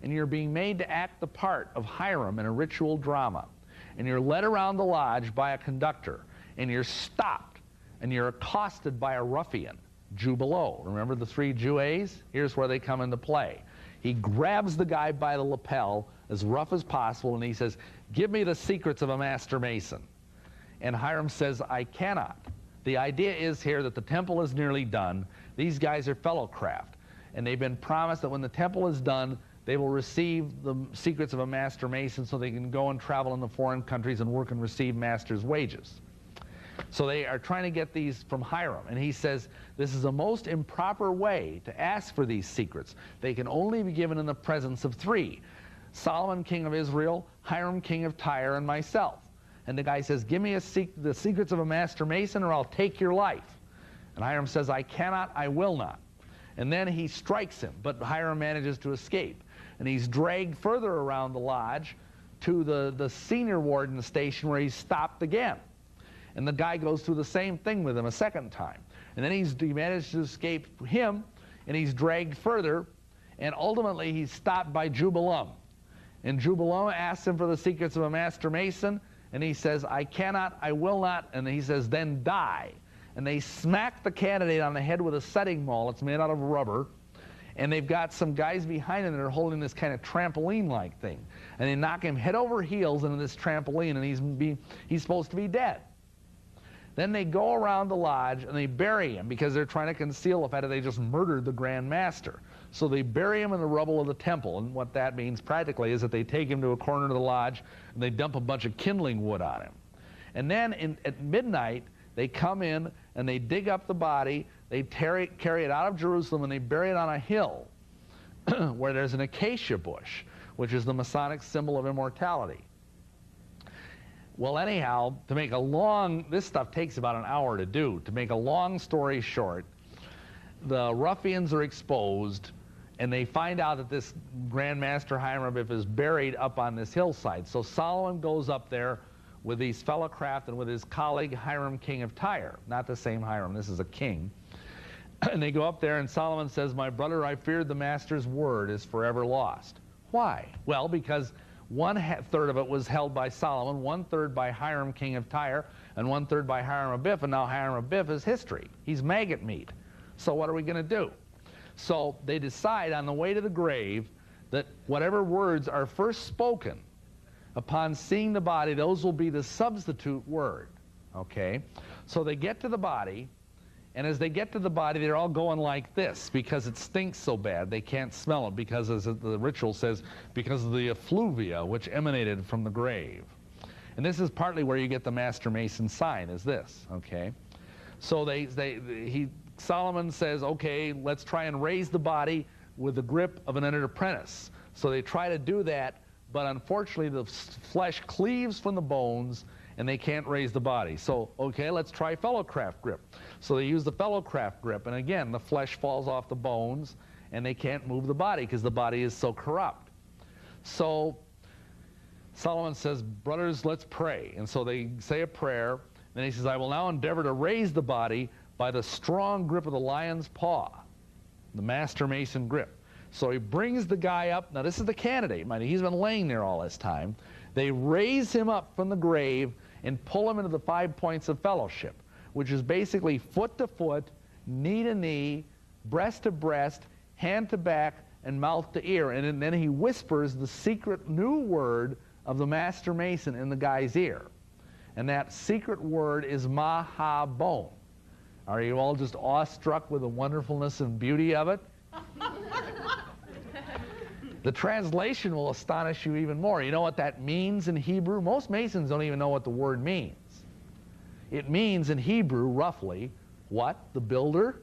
and you're being made to act the part of Hiram in a ritual drama. And you're led around the lodge by a conductor, and you're stopped, and you're accosted by a ruffian, Jew below. Remember the three Jews? Here's where they come into play. He grabs the guy by the lapel, as rough as possible, and he says, "Give me the secrets of a master mason." And Hiram says, "I cannot." The idea is here that the temple is nearly done. These guys are fellow craft, and they've been promised that when the temple is done, they will receive the secrets of a master mason so they can go and travel in the foreign countries and work and receive master's wages. So they are trying to get these from Hiram, and he says this is a most improper way to ask for these secrets. They can only be given in the presence of three: Solomon, king of Israel, Hiram, king of Tyre, and myself. And the guy says, "Give me the secrets of a master mason or I'll take your life." And Hiram says, "I cannot, I will not." And then he strikes him, but Hiram manages to escape. And he's dragged further around the lodge to the senior warden station, where he's stopped again. And the guy goes through the same thing with him a second time. And then he manages to escape him, and he's dragged further, and ultimately he's stopped by Jubileum. And Jubileum asks him for the secrets of a master mason, and he says, "I cannot, I will not," and he says, "Then die." And they smack the candidate on the head with a setting maul. It's made out of rubber. And they've got some guys behind him that are holding this kind of trampoline-like thing. And they knock him head over heels into this trampoline, and he's supposed to be dead. Then they go around the lodge, and they bury him, because they're trying to conceal the fact that they just murdered the Grand Master. So they bury him in the rubble of the temple, and what that means practically is that they take him to a corner of the lodge, and they dump a bunch of kindling wood on him. And then at midnight, they come in, and they dig up the body, they carry it out of Jerusalem, and they bury it on a hill where there's an acacia bush, which is the Masonic symbol of immortality. Well, anyhow, this stuff takes about an hour to do. To make a long story short, the ruffians are exposed, and they find out that this Grand Master Hiram Abiff is buried up on this hillside. So Solomon goes up there with these fellow craft and with his colleague Hiram, king of Tyre. Not the same Hiram, this is a king. And they go up there, and Solomon says, "My brother, I feared the master's word is forever lost." Why? Well, because 1/3 of it was held by Solomon, 1/3 by Hiram, king of Tyre, and 1/3 by Hiram Abiff, and now Hiram Abiff is history. He's maggot meat. So what are we going to do? So they decide on the way to the grave that whatever words are first spoken upon seeing the body, those will be the substitute word. Okay? So they get to the body, and as they get to the body, they're all going like this, because it stinks so bad they can't smell it, because, as the ritual says, because of the effluvia which emanated from the grave. And this is partly where you get the Master Mason sign, is this. Okay? So Solomon says, "Okay, let's try and raise the body with the grip of an entered apprentice." So they try to do that, but unfortunately the flesh cleaves from the bones, and they can't raise the body. So, okay, let's try fellow craft grip. So they use the fellow craft grip, and again, the flesh falls off the bones, and they can't move the body because the body is so corrupt. So Solomon says, "Brothers, let's pray." And so they say a prayer. Then he says, "I will now endeavor to raise the body by the strong grip of the lion's paw," the Master Mason grip. So he brings the guy up. Now this is the candidate, mind you. He's been laying there all this time. They raise him up from the grave and pull him into the 5 points of fellowship, which is basically foot to foot, knee to knee, breast to breast, hand to back, and mouth to ear. And then he whispers the secret new word of the Master Mason in the guy's ear. And that secret word is Mahabon. Are you all just awestruck with the wonderfulness and beauty of it? The translation will astonish you even more. You know what that means in Hebrew? Most Masons don't even know what the word means. It means in Hebrew, roughly, what? The builder